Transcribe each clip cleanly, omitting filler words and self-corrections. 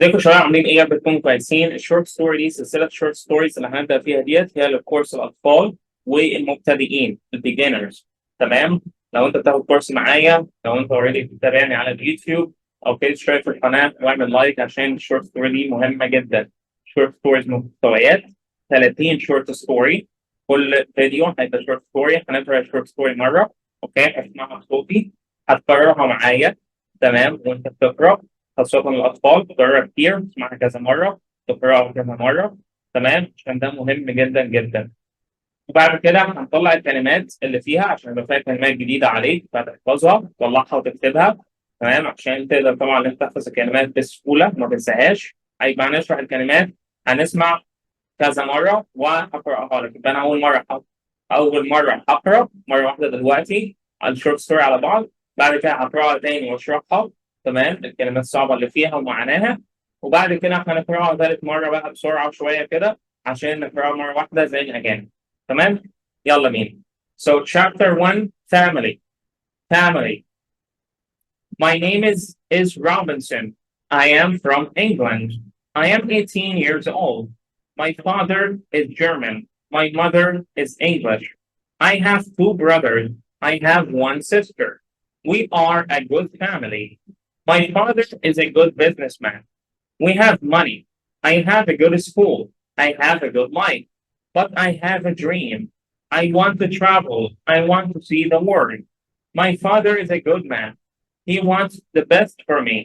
ازيكم يا شباب عاملين ايه؟ يا رب تكونوا كويسين. الشورت ستوري دي سلسله شورت ستوريز اللي هنبدا فيها ديت هي لكورس الاطفال والمبتدئين البيجنرز. تمام؟ لو انت بتاخد كورس معايا، لو انت اوريدي بتتابعني على اليوتيوب او كده، اشترك في القناه واعمل لايك عشان الشورت ستوري دي مهمه جدا. شورت ستوريز مستويات 30 شورت ستوري، كل فيديو هيبقى شورت ستوري. هنقرا الشورت ستوري مره، اوكي؟ هتسمعها بصوتي، هتكررها معايا، تمام؟ وانت بتقرا، خاصة الأطفال تقرأ كتير، تسمعها كذا مرة، تقرأها كذا مرة، تمام؟ عشان ده مهم جدا جدا. وبعد كده هنطلع الكلمات اللي فيها عشان يبقى فيها كلمات جديدة عليك فتحفظها، تطلعها وتكتبها، تمام؟ عشان تقدر طبعا انت تحفظ الكلمات بسهولة ما تنساهاش. هيبقى هنشرح الكلمات، هنسمع كذا مرة وهقرأها لك. يبقى أنا أول مرة هقرأ مرة واحدة دلوقتي على الشورت ستوري على بعض، بعد كده هقرأها تاني وأشرحها، تمام؟ الكلمات الصعبة اللي فيها ومعناها، وبعد كده هنقرأها ثالث مرة بقى بسرعة شوية كده عشان نقرأها مرة واحدة زي الأجانب، تمام؟ يلا بينا. So chapter 1, family. Family. My name is Robinson. I am from England. I am 18 years old. My father is German. My mother is English. I have two brothers. I have one sister. We are a good family. My father is a good businessman. We have money. I have a good school. I have a good life. But I have a dream. I want to travel. I want to see the world. My father is a good man. He wants the best for me.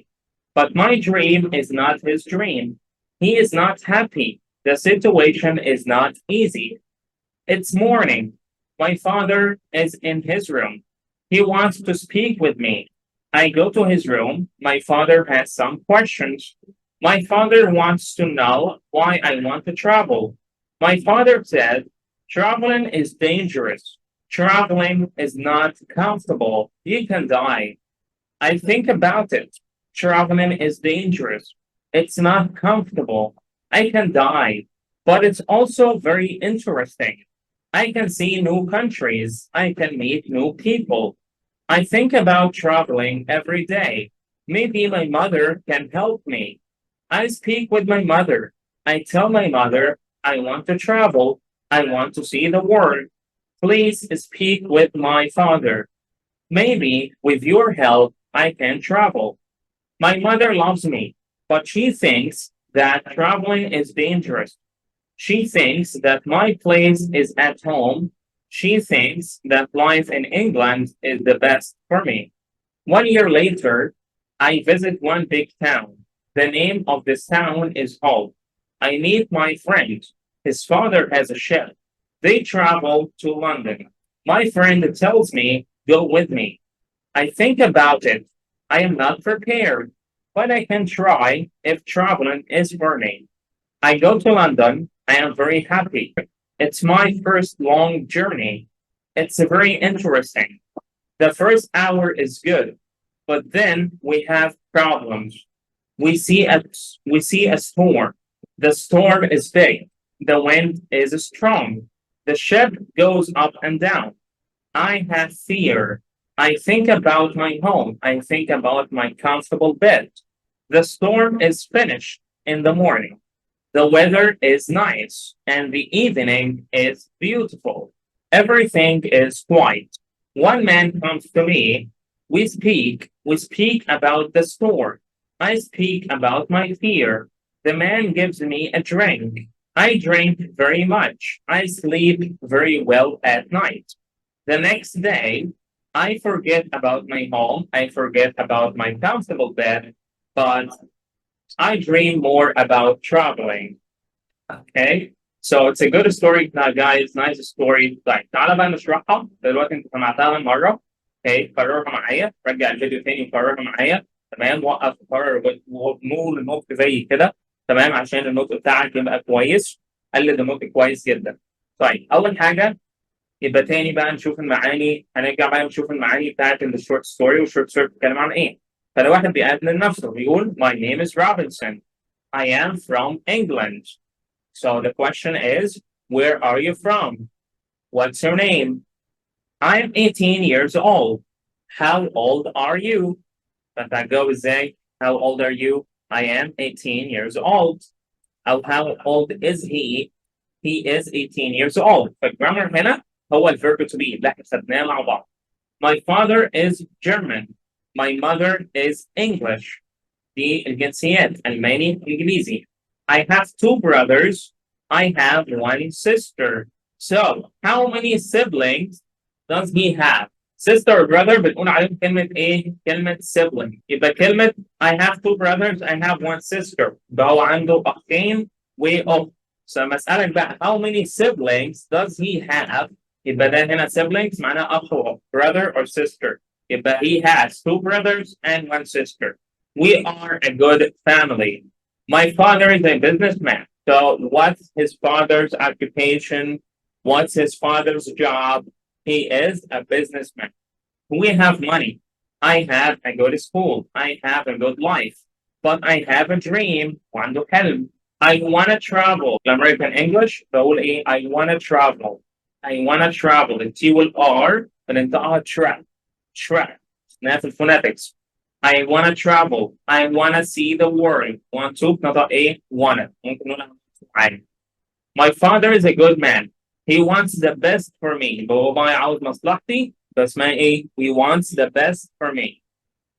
But my dream is not his dream. He is not happy. The situation is not easy. It's morning. My father is in his room. He wants to speak with me. I go to his room. My father has some questions. My father wants to know why I want to travel. My father said, traveling is dangerous. Traveling is not comfortable. You can die. I think about it. Traveling is dangerous. It's not comfortable. I can die. But it's also very interesting. I can see new countries. I can meet new people. I think about traveling every day. Maybe my mother can help me. I speak with my mother. I tell my mother, I want to travel. I want to see the world. Please speak with my father. Maybe with your help, I can travel. My mother loves me, but she thinks that traveling is dangerous. She thinks that my place is at home. She thinks that life in England is the best for me. 1 year later, I visit one big town. The name of this town is Hull. I meet my friend. His father has a ship. They travel to London. My friend tells me, go with me. I think about it. I am not prepared, but I can try if traveling is for me. I go to London. I am very happy. It's my first long journey. It's very interesting. The first hour is good, but then we have problems. We see a storm. The storm is big. The wind is strong. The ship goes up and down. I have fear. I think about my home. I think about my comfortable bed. The storm is finished in the morning. The weather is nice and the evening is beautiful. Everything is quiet. One man comes to me. We speak about the storm. I speak about my fear. The man gives me a drink. I drink very much. I sleep very well at night. The next day, I forget about my home. I forget about my comfortable bed, but I dream more about traveling. Okay? So it's a good story, guys. Nice story. طيب تعالى بقى نشرحها دلوقتي. انت سمعتها من مرة. اوكي، كررها معايا، رجع الفيديو تاني وكررها معايا، تمام؟ وقف وكرر ومول النطق زي كده، تمام؟ عشان النطق بتاعك يبقى كويس. قلد النطق كويس جدا. طيب أول حاجة يبقى تاني بقى نشوف المعاني، هنرجع بقى نشوف المعاني بتاعت الشورت ستوري. والشورت ستوري بتتكلم عن ايه؟ فلو واحد بيقدم نفسه بيقول My name is Robinson. I am from England. So the question is, where are you from? What's your name? I am 18 years old. How old are you? فانت هتجاوب ازاي؟ How old are you? I am 18 years old. أو how old is he? He is 18 years old. فالجرامر هنا هو الverb to be اللي احنا خدناه مع بعض. My father is German. My mother is English. دي الجنسيات ألماني إنجليزي. I have two brothers. I have one sister. So how many siblings does he have? Sister or brother بنقول عليهم كلمة إيه؟ كلمة sibling. يبقى كلمة I have two brothers. I have one sister. يبقى هو عنده أخين وأخت. فمسألة بقى how many siblings does he have؟ يبقى ده هنا siblings معناه أخ وأخت. Brother or sister. يبقى he has two brothers and one sister. We are a good family. My father is a businessman. So what's his father's occupation? What's his father's job? He is a businessman. We have money. I have a good school. I have a good life. But I have a dream. وعنده حلم. I want to travel. American English بقول إيه? I want to travel. I want to travel. التي والآر بننطقها tra. اسمها في الفونetics. I want to travel. I want to see the world. Want to بنطق إيه؟ wanna. ممكن نقولها عادي. My father is a good man. He wants the best for me. بابا عاوز مصلحتي بس ما إيه؟ He wants the best for me.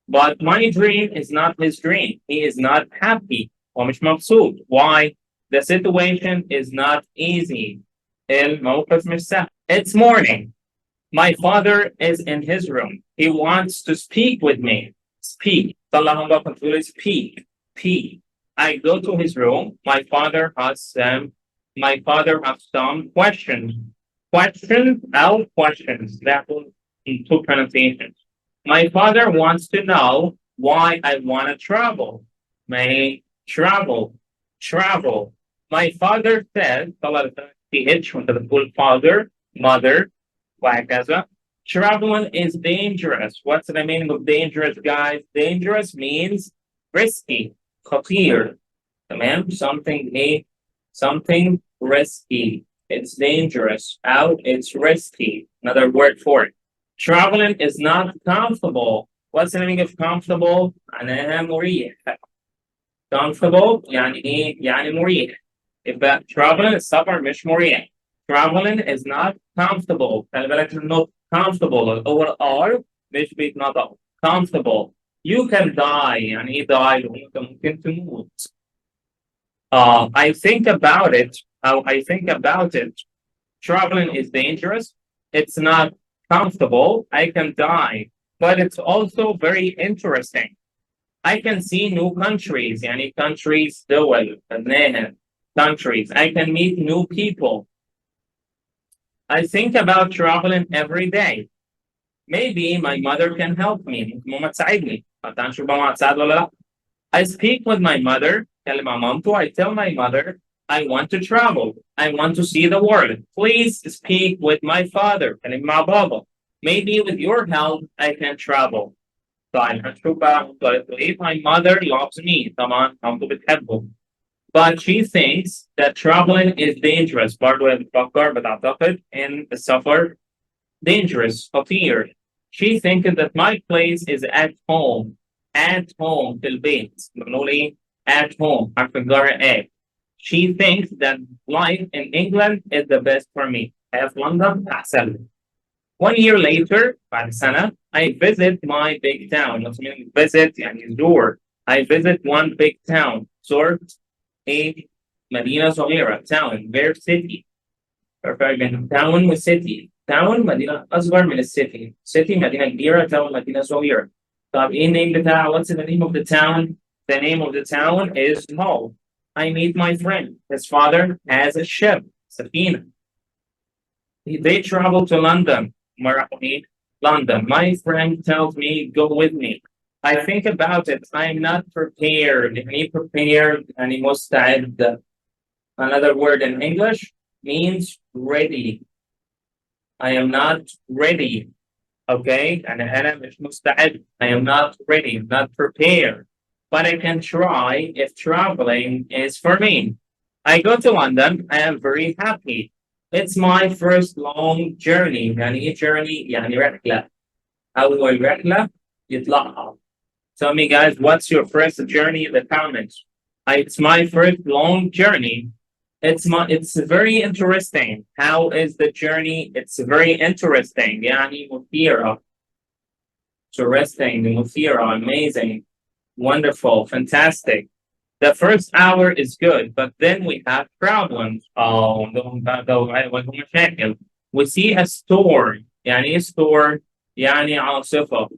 But my dream is not his dream. He is not happy. ومش مبسوط. Why? The situation is not easy. الموقف مش سهل. It's morning. My father is in his room. He wants to speak with me. Speak. طلعهم بقى تقول speak. P. I go to his room. My father has some questions. Questions or questions. That will in two pronunciations. My father wants to know why I want to travel. May travel. My father said, طلع TH وانت بتقول father, mother, وهكذا. Traveling is dangerous. What's the meaning of dangerous, guys? Dangerous means risky, خطير. تمام? Something risky. It's dangerous. Out, it's risky. Another word for it. Traveling is not comfortable. What's the meaning of comfortable? معناها مريح. Comfortable يعني إيه؟ يعني مريح. يبقى traveling السفر مش مريح. Traveling is not comfortable. خلي بالك إنه comfortable الأول R مش بيتنطق. Comfortable. You can die. يعني إيه die؟ ممكن تموت. I think about it. I think about it. Traveling is dangerous. It's not comfortable. I can die. But it's also very interesting. I can see new countries. يعني countries دول countries. I can meet new people. I think about traveling every day. Maybe my mother can help me. ماما تساعدني. هتشوف ماما هتساعد ولا لا. I speak with my mother. I tell my mother I want to travel. I want to see the world. Please speak with my father. مع بابا. Maybe with your help I can travel. طيب هنشوف بقى if my mother loves me طبعا مامته بتحبه. But she thinks that traveling is dangerous. برضه هي بتفكر بتعتقد إن السفر dangerous خطير. She thinks that my place is at home. At home في البيت. بنقول إيه؟ At home. حرف الجر A. She thinks that life in England is the best for me. في لندن أحسن لي. 1 year later, بعد سنة, I visit my big town. What's meaning visit? يعني زور. I visit one big town. زرت a مدينة صغيرة. Town, very city. فرق بين town و city. Town مدينة أصغر من الcity. City مدينة كبيرة. Town مدينة صغيرة. طب إيه name بتاعها? What's the name of the town? The name of the town is Hull. I meet my friend. His father has a ship. سفينة. They travel to London. London. My friend tells me, go with me. I think about it. I'm not prepared. يعني prepared يعني مستعد. Another word in English means ready. I am not ready. Okay? أنا مش مستعد. I am not ready. I'm not prepared. But I can try if traveling is for me. I go to London. I am very happy. It's my first long journey. يعني إيه journey؟ يعني رحلة. أول رحلة يطلعها. Tell me, guys, what's your first journey in the comments? It's my first long journey. It's very interesting. How is the journey? It's very interesting. يعني مثيرة. Interesting, مثيرة, amazing, wonderful, fantastic. The first hour is good, but then we have problems. Oh, مشاكل. We see a storm. يعني ايه storm؟ يعني عاصفة.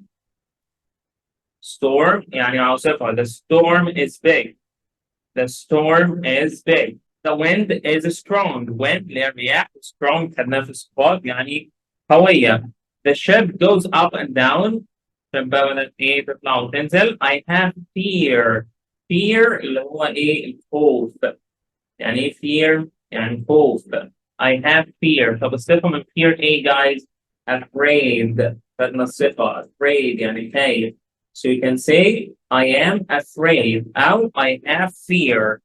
Storm يعني عاصفة. The storm is big. The storm is big. The wind is strong. Wind اللي هي الرياح strong خدناها في الصفات يعني قوية. The ship goes up and down. بدأت ايه تطلع وتنزل. I have fear. Fear اللي هو ايه الخوف. يعني ايه fear؟ يعني خوف. I have fear. طب الصفة من fear ايه guys؟ afraid. خدنا الصفة afraid يعني خايف. So you can say I am afraid أو I have fear.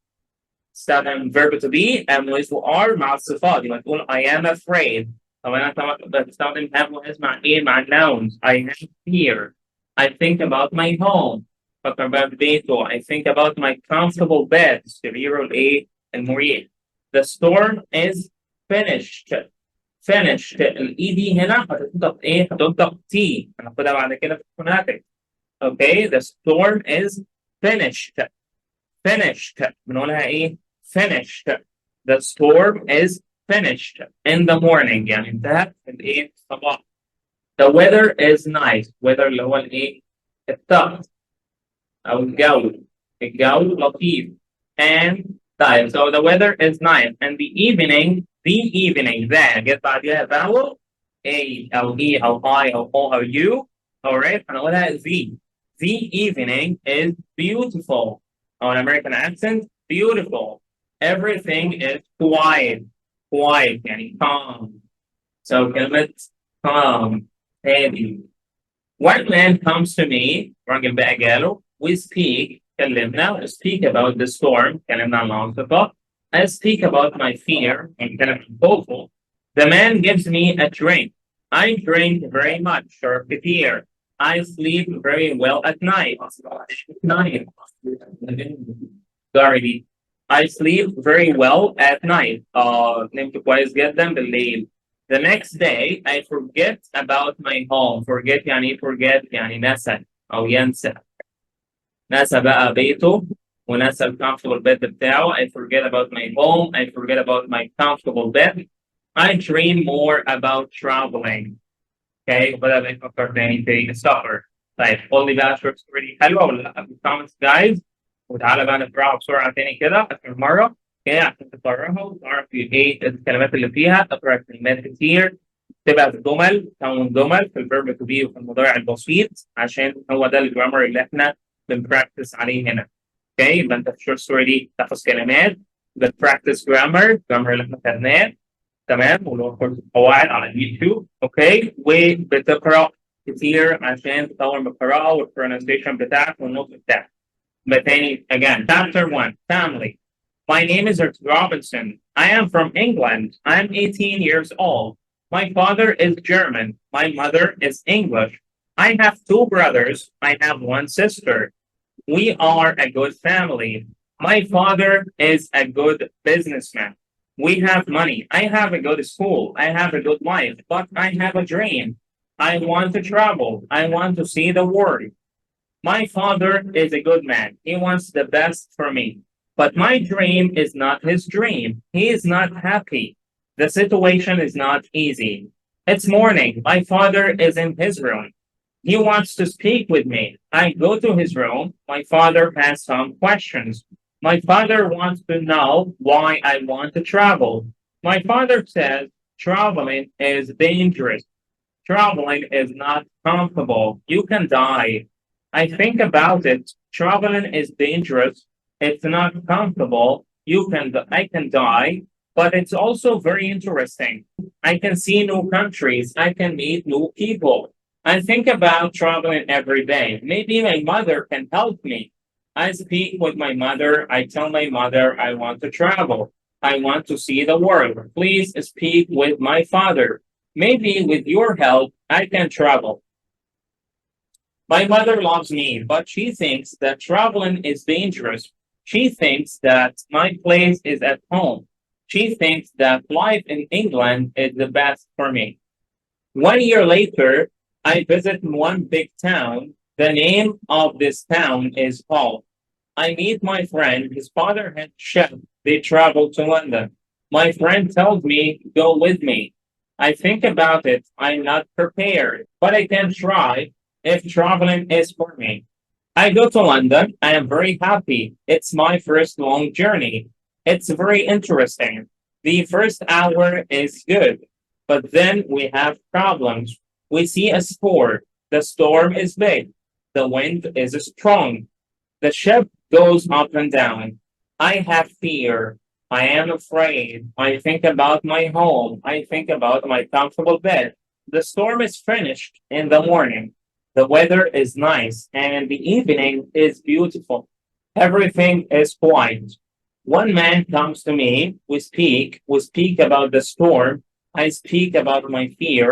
استخدم verb to be am و are مع الصفات. يبقى تقول I am afraid. طبعا أنت بتستخدم have و is مع إيه؟ مع nouns. I have fear. I think about my home. فكر بقى ببيته. I think about my comfortable bed. سريره الإيه؟ المريح. The storm is finished. Finished. الإي دي هنا هتنطق إيه؟ هتنطق T. هناخدها بعد كده في الفوناتيك. Okay, the storm is finished. Finished. بنقولها إيه؟ Finished. The storm is finished in the morning. يعني انتهت في الإيه؟ الصباح. The weather is nice. Weather اللي هو الإيه؟ الطقس أو الجو. الجو لطيف. And nice. So the weather is nice. And the evening ده جت بعديها vowel A أو E أو I أو O أو U. Alright, هنقولها Z. The evening is beautiful. On American accent, beautiful. Everything is quiet. Quiet يعني calm. So كلمة calm. هادي. One man comes to me. راجل بقى جاله. We speak. كلمنا. We speak about the storm. كلمنا عن العاصفة. I speak about my fear. نتكلم عن خوفه. The man gives me a drink. I drink very much or كتير. I sleep very well at night. Sorry. I sleep very well at night. نمت كويس جدا بالليل. The next day, I forget about my home. Forget يعني forget يعني نسى أو ينسى. نسى بقى بيته ونسى comfortable bed بتاعه. I forget about my home. I forget about my comfortable bed. I dream more about traveling. Okay, بدأ بيفكر تاني في السفر. طيب قول لي بقى شورت ستوري حلوة ولا لا في الكومنتس جايز. وتعالى بقى نقراها بسرعة تاني كده آخر مرة. اوكي عشان تقراها وتعرف ايه الكلمات اللي فيها. تقرا كلمات كتير. تبقى في جمل تكون جمل في الفيرب تو بي وفي المضارع البسيط عشان هو ده الجرامر اللي احنا بنبراكتس عليه هنا. اوكي يبقى انت في الشورت ستوري دي تحفظ كلمات بتبراكتس جرامر اللي احنا خدناه. تمام واللي هو كورس القواعد على اليوتيوب. اوكي وبتقرا كتير عشان تطور من القراءه والبرونسيشن بتاعك والنطق بتاعك. But then again, chapter 1, family. My name is Robinson. I am from England. I'm 18 years old. My father is German. My mother is English. I have two brothers. I have one sister. We are a good family. My father is a good businessman. We have money. I have a good school. I have a good life, but I have a dream. I want to travel. I want to see the world. My father is a good man. He wants the best for me. But my dream is not his dream. He is not happy. The situation is not easy. It's morning. My father is in his room. He wants to speak with me. I go to his room. My father has some questions. My father wants to know why I want to travel. My father says traveling is dangerous. Traveling is not comfortable. You can die. I think about it. Traveling is dangerous. It's not comfortable. I can die, but it's also very interesting. I can see new countries. I can meet new people. I think about traveling every day. Maybe my mother can help me. I speak with my mother. I tell my mother I want to travel. I want to see the world. Please speak with my father. Maybe with your help, I can travel. My mother loves me, but she thinks that traveling is dangerous. She thinks that my place is at home. She thinks that life in England is the best for me. 1 year later, I visit one big town. The name of this town is Hull. I meet my friend. His father had chef. They travel to London. My friend tells me, go with me. I think about it. I'm not prepared, but I can try if traveling is for me. I go to London. I am very happy. It's my first long journey. It's very interesting. The first hour is good, but then we have problems. We see a storm. The storm is big. The wind is strong. The ship goes up and down. I have fear. I am afraid. I think about my home. I think about my comfortable bed. The storm is finished in the morning. The weather is nice and the evening is beautiful. Everything is quiet. One man comes to me. We speak about the storm. I speak about my fear.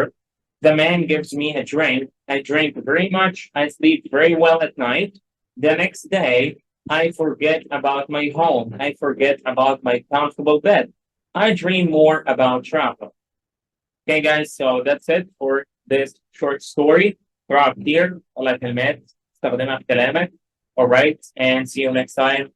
The man gives me a drink. I drink very much. I sleep very well at night. The next day, I forget about my home. I forget about my comfortable bed. I dream more about travel. Okay, guys, so that's it for this short story. قراءة كتير الكلمات استخدمها في كلامك. Alright, and see you next time.